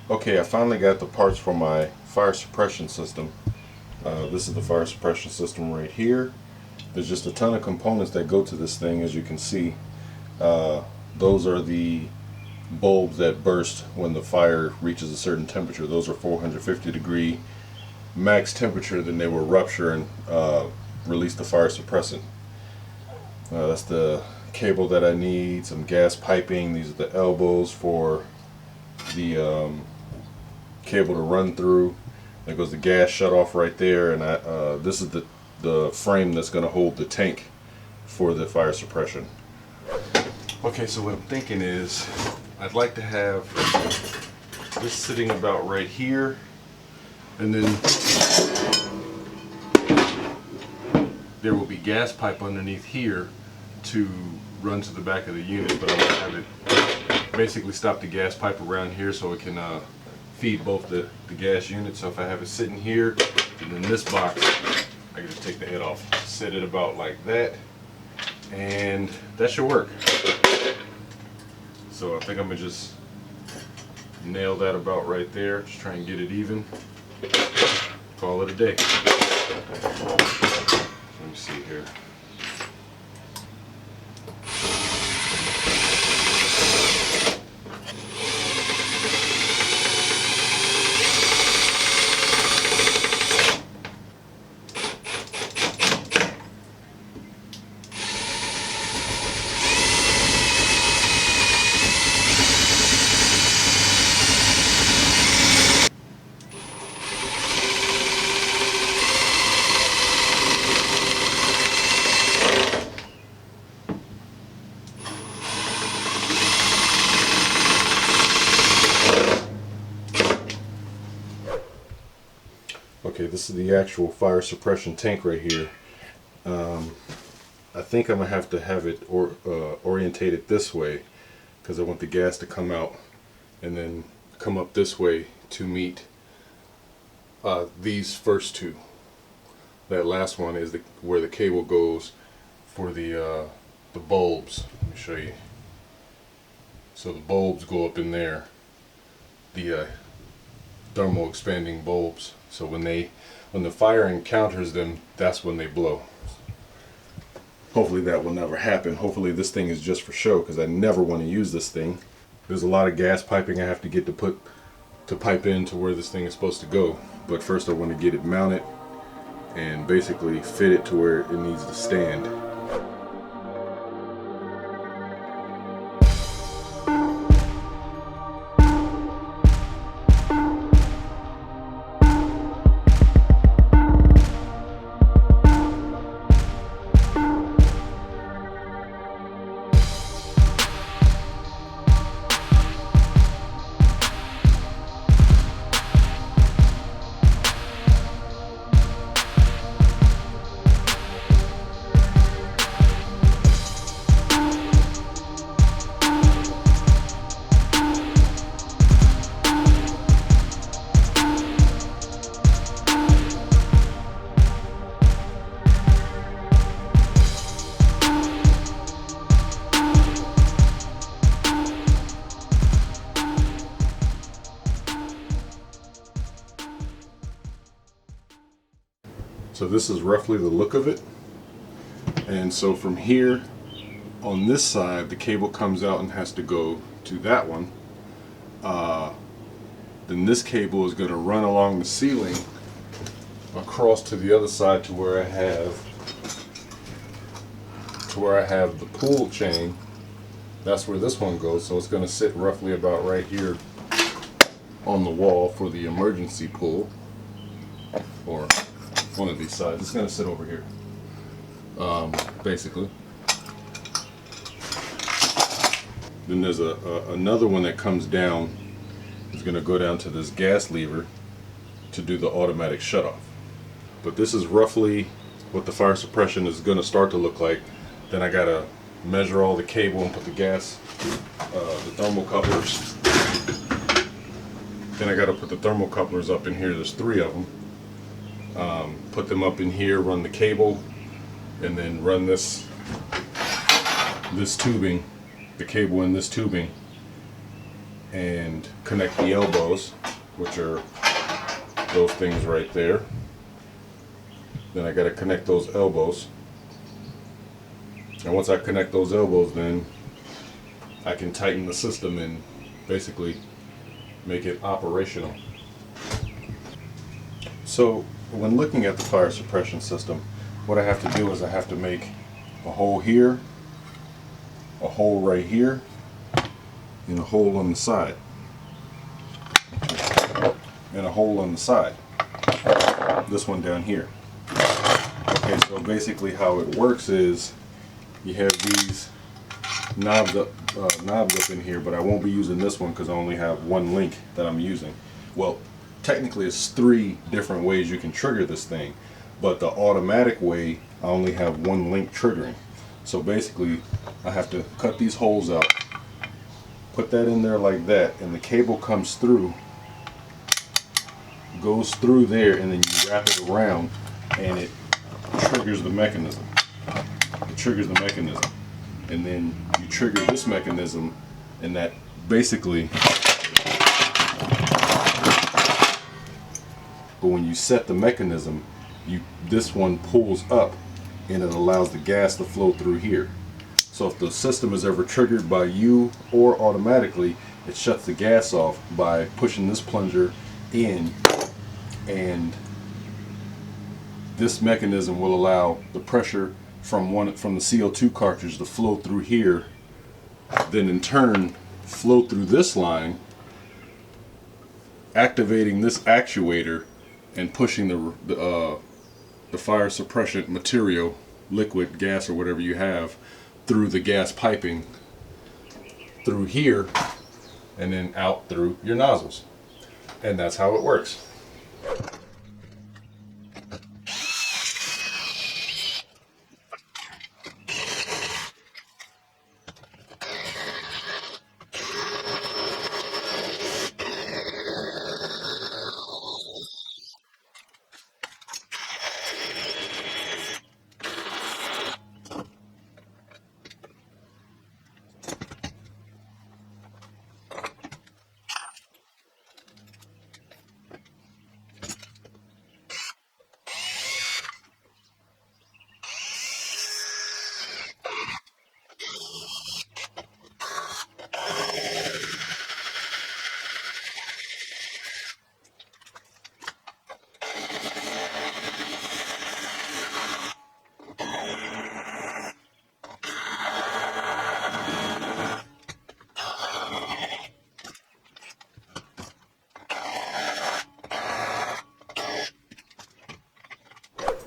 Okay, I finally got the parts for my fire suppression system. This is the fire suppression system right here. There's just a ton of components that go to this thing, as you can see. Those are the bulbs that burst when the fire reaches a certain temperature. Those are 450 degree max temperature, then they will rupture and release the fire suppressant. That's the cable that I need, some gas piping. These are the elbows for the cable to run through. There goes the gas shut off right there, and this is the frame that's going to hold the tank for the fire suppression. Okay, so what I'm thinking is I'd like to have this sitting about right here, and then there will be gas pipe underneath here to run to the back of the unit, but I'm going to have it basically stop the gas pipe around here so it can feed both the gas units. So if I have it sitting here, and then this box, I can just take the head off, set it about like that, and that should work. So I think I'm going to just nail that about right there, just try and get it even, call it a day. Let me see here. Okay, this is the actual fire suppression tank right here. I think I'm going to have it orientated this way because I want the gas to come out and then come up this way to meet these first two. That last one is where the cable goes for the bulbs. Let me show you. So the bulbs go up in there, the thermal expanding bulbs. So when the fire encounters them, that's when they blow. Hopefully that will never happen. Hopefully this thing is just for show, because I never want to use this thing. There's a lot of gas piping I have to get to pipe into where this thing is supposed to go. But first I want to get it mounted and basically fit it to where it needs to stand. So this is roughly the look of it. And so from here on this side, the cable comes out and has to go to that one. Then this cable is going to run along the ceiling across to the other side to where I have the pull chain. That's where this one goes. So it's going to sit roughly about right here on the wall for the emergency pull, or one of these sides. It's going to sit over here, basically. Then there's another one that comes down. It's going to go down to this gas lever to do the automatic shutoff. But this is roughly what the fire suppression is going to start to look like. Then I got to measure all the cable and put the gas, the thermocouplers. Then I got to put the thermocouplers up in here. There's 3 of them. Put them up in here, run the cable, and then run this tubing, the cable in this tubing, and connect the elbows, which are those things right there. Then I got to connect those elbows. And once I connect those elbows, then I can tighten the system and basically make it operational. So when looking at the fire suppression system, what I have to do is I have to make a hole here, a hole right here, and a hole on the side. And a hole on the side. This one down here. Okay, so basically how it works is you have these knobs up in here, but I won't be using this one because I only have one link that I'm using. Well, technically it's 3 different ways you can trigger this thing, but the automatic way I only have one link triggering. So basically I have to cut these holes out, put that in there like that, and the cable comes through, goes through there, and then you wrap it around and it triggers the mechanism. It triggers the mechanism, and then you trigger this mechanism, and that basically, but when you set the mechanism, this one pulls up and it allows the gas to flow through here. So if the system is ever triggered by you or automatically, it shuts the gas off by pushing this plunger in, and this mechanism will allow the pressure from the CO2 cartridge to flow through here, then in turn flow through this line, activating this actuator and pushing the fire suppression material, liquid, gas, or whatever you have, through the gas piping through here and then out through your nozzles. And that's how it works.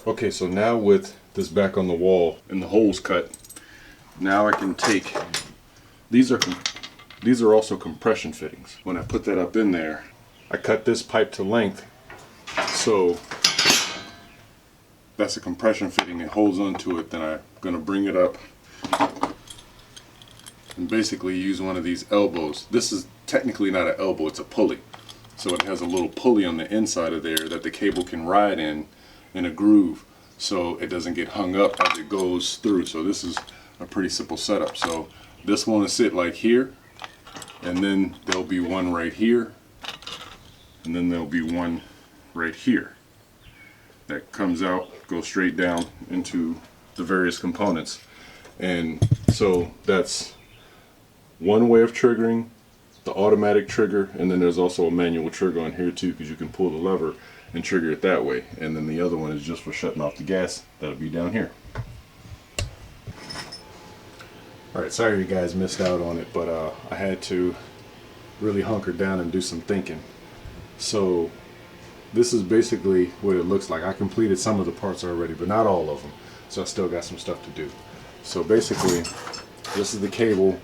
Okay, so now with this back on the wall and the holes cut, now I can take, these are also compression fittings. When I put that up in there, I cut this pipe to length, so that's a compression fitting. It holds onto it. Then I'm going to bring it up and basically use one of these elbows. This is technically not an elbow, it's a pulley. So it has a little pulley on the inside of there that the cable can ride in a groove, so it doesn't get hung up as it goes through. So this is a pretty simple setup. So this one will sit like here, and then there'll be one right here, and then there'll be one right here that comes out, goes straight down into the various components. And so that's one way of triggering, the automatic trigger, and then there's also a manual trigger on here too, because you can pull the lever and trigger it that way. And then the other one is just for shutting off the gas. That'll be down here. Alright, sorry you guys missed out on it, but I had to really hunker down and do some thinking. So this is basically what it looks like. I completed some of the parts already, but not all of them. So I still got some stuff to do. So basically, this is the cable,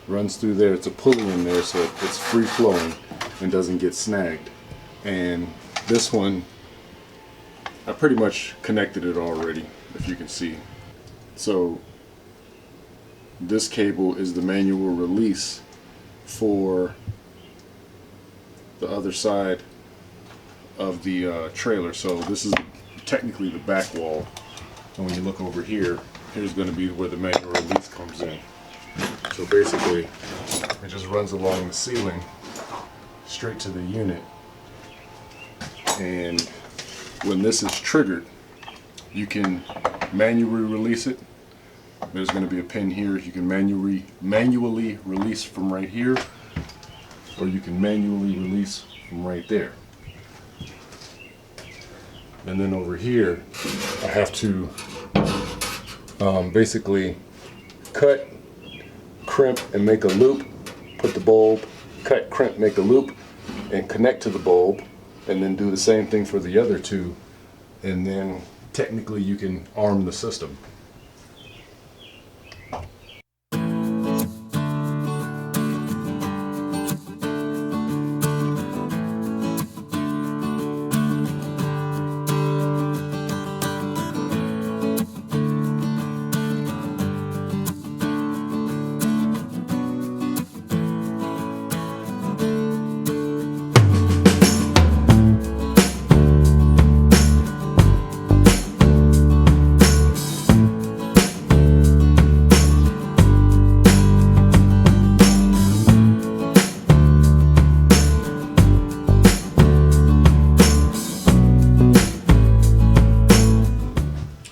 runs through there. It's a pulley in there, so it's free flowing and doesn't get snagged. And this one, I pretty much connected it already, if you can see. So this cable is the manual release for the other side of the trailer. So this is technically the back wall, and when you look over here, here's going to be where the manual release comes in. So basically it just runs along the ceiling straight to the unit. And when this is triggered, you can manually release it. There's going to be a pin here. You can manually release from right here, or you can manually release from right there. And then over here, I have to basically cut, crimp, and make a loop, put the bulb, cut, crimp, make a loop, and connect to the bulb, and then do the same thing for the other two, and then technically you can arm the system.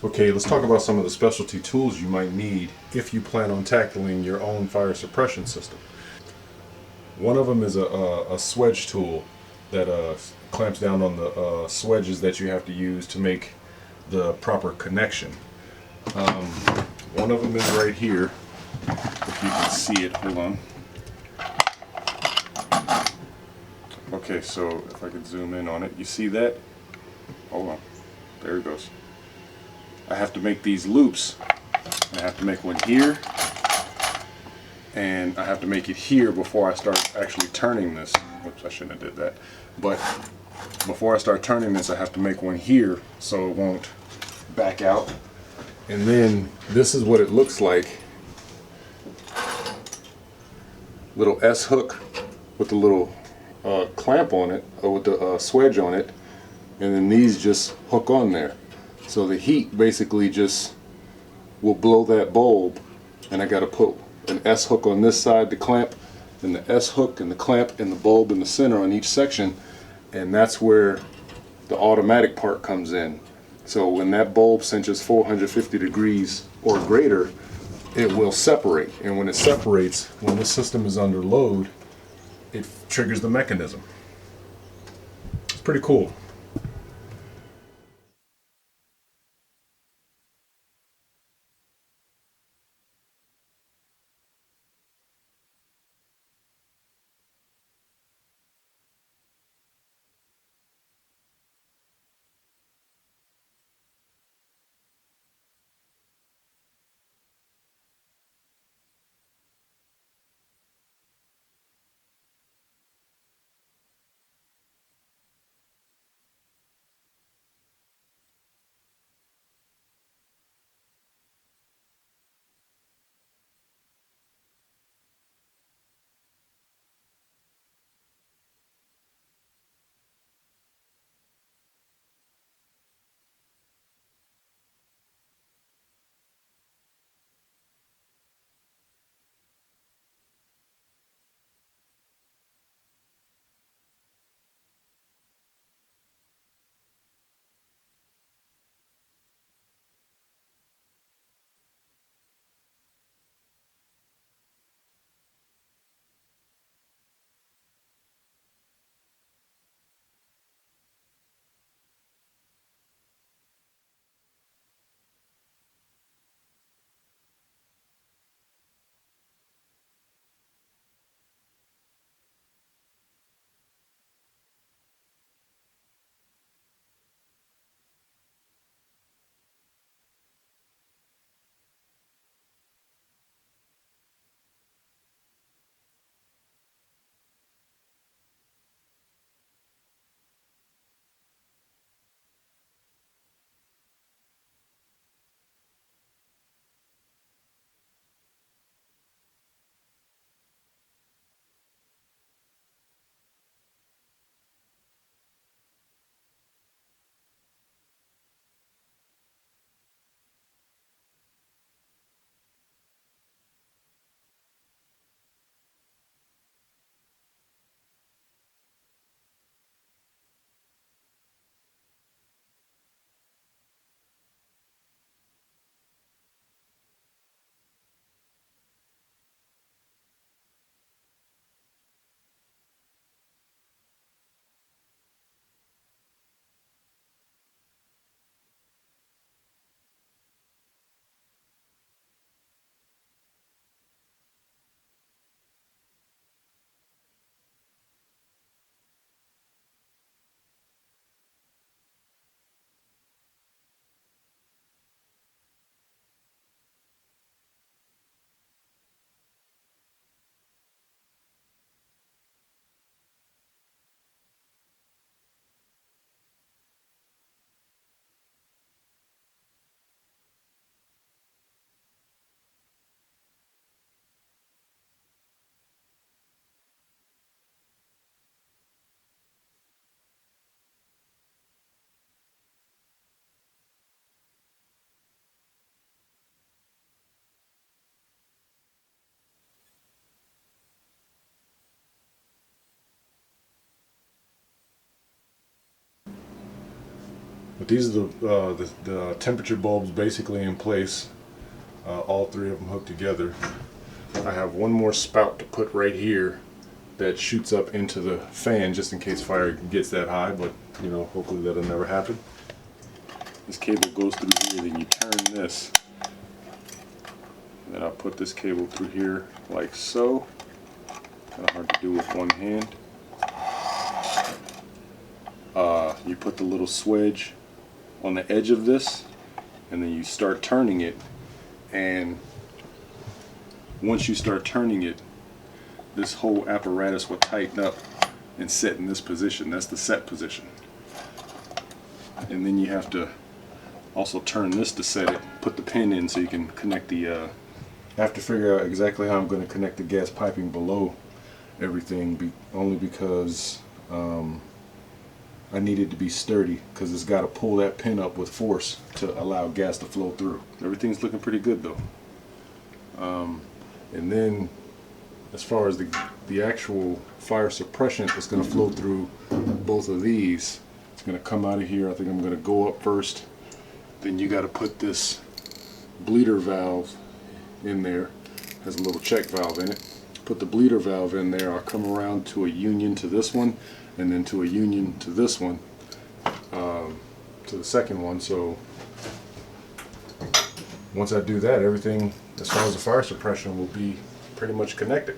Okay, let's talk about some of the specialty tools you might need if you plan on tackling your own fire suppression system. One of them is a swedge tool that clamps down on the swedges that you have to use to make the proper connection. One of them is right here, if you can see it. Hold on. Okay, so if I could zoom in on it, you see that? Hold on. There it goes. I have to make these loops. I have to make one here, and I have to make it here before I start actually turning this. Oops, I shouldn't have did that. But before I start turning this, I have to make one here so it won't back out. And then this is what it looks like. Little S hook with the little clamp on it, or with the swedge on it, and then these just hook on there. So the heat basically just will blow that bulb, and I got to put an S hook on this side to clamp, and the S hook and the clamp and the bulb in the center on each section, and that's where the automatic part comes in. So when that bulb cinches 450 degrees or greater, it will separate, and when it separates, when the system is under load, it triggers the mechanism. It's pretty cool. But these are the temperature bulbs basically in place. All three of them hooked together. I have one more spout to put right here that shoots up into the fan just in case fire gets that high, but you know, hopefully that'll never happen. This cable goes through here, then you turn this. And then I'll put this cable through here like so. Kind of hard to do with one hand. You put the little swedge on the edge of this, and then you start turning it, and once you start turning it, this whole apparatus will tighten up and set in this position. That's the set position. And then you have to also turn this to set it, put the pin in so you can connect the I have to figure out exactly how I'm going to connect the gas piping below everything, only because I need it to be sturdy, because it's got to pull that pin up with force to allow gas to flow through. Everything's looking pretty good though. And then as far as the actual fire suppression, it's going to flow through both of these. It's going to come out of here. I think I'm going to go up first. Then you got to put this bleeder valve in there. It has a little check valve in it. Put the bleeder valve in there. I'll come around to a union to this one, and then to a union to this one, to the second one. So once I do that, everything as far as the fire suppression will be pretty much connected.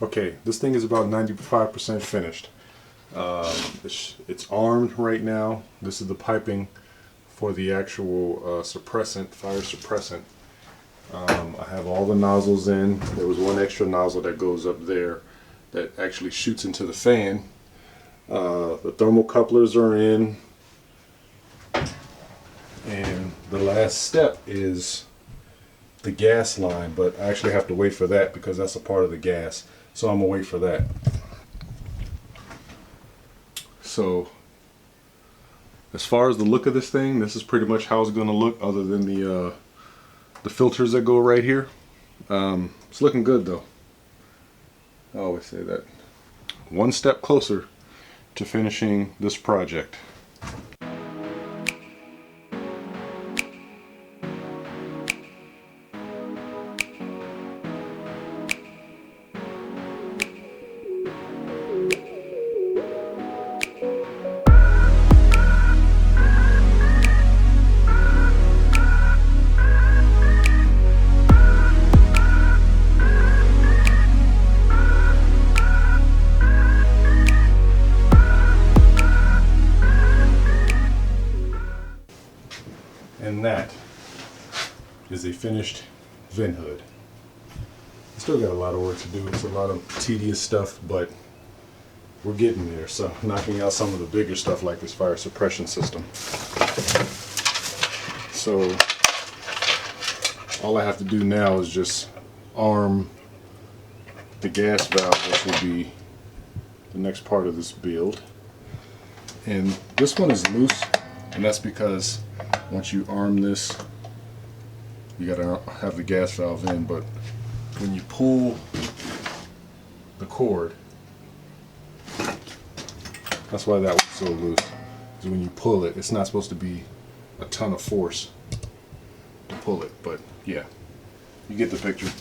Okay, this thing is about 95% finished. It's armed right now. This is the piping for the actual suppressant, fire suppressant. I have all the nozzles in. There was one extra nozzle that goes up there that actually shoots into the fan. The thermal couplers are in. And the last step is the gas line, but I actually have to wait for that because that's a part of the gas. So I'm gonna wait for that. So as far as the look of this thing, this is pretty much how it's gonna look, other than the filters that go right here. It's looking good though. I always say that. One step closer to finishing this project. And that is a finished vent hood. Still got a lot of work to do. It's a lot of tedious stuff, but we're getting there. So knocking out some of the bigger stuff like this fire suppression system. So all I have to do now is just arm the gas valve, which will be the next part of this build. And this one is loose, and that's because once you arm this, you gotta have the gas valve in, but when you pull the cord, that's why that was so loose. Because when you pull it, it's not supposed to be a ton of force to pull it. But yeah, you get the picture.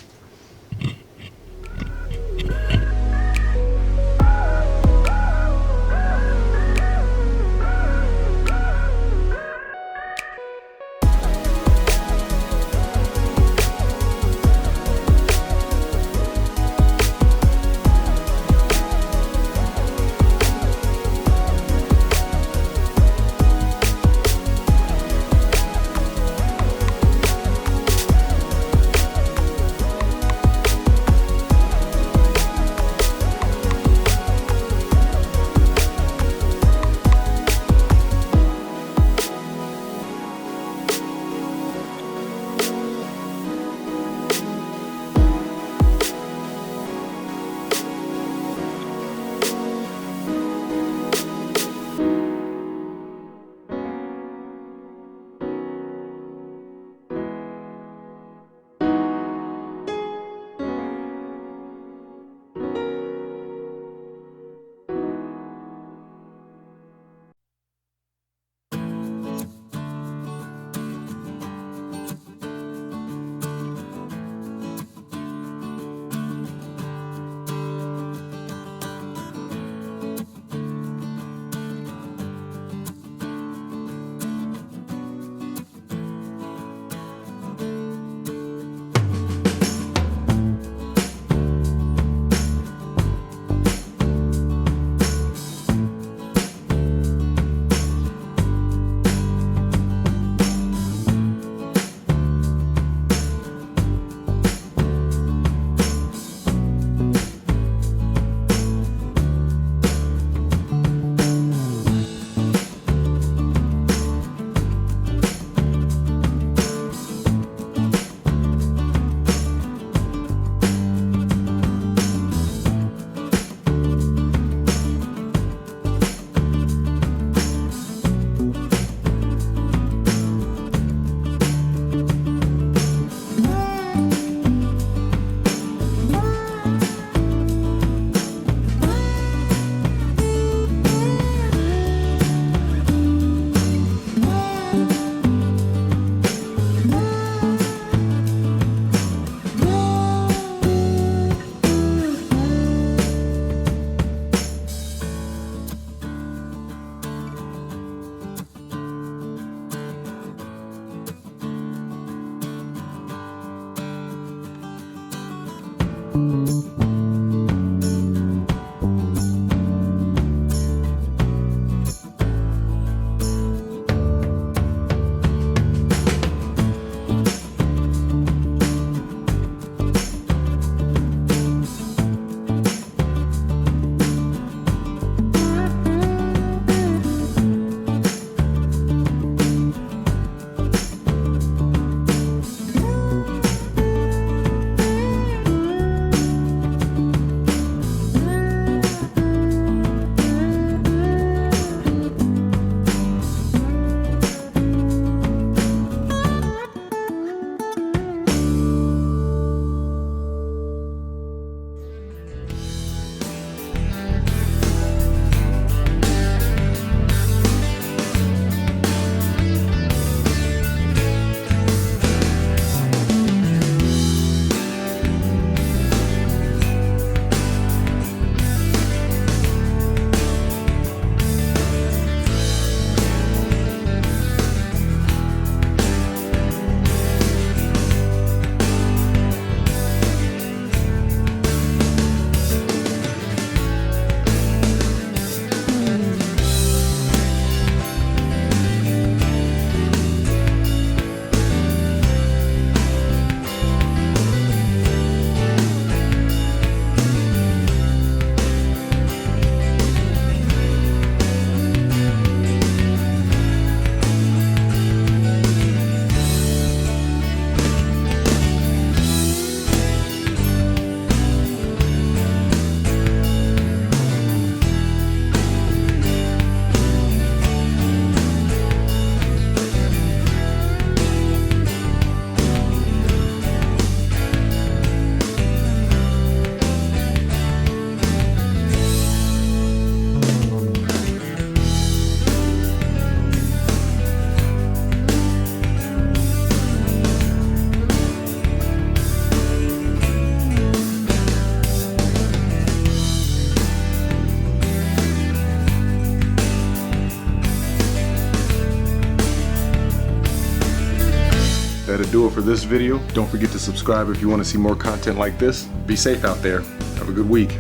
to do it for this video. Don't forget to subscribe if you want to see more content like this. Be safe out there. Have a good week.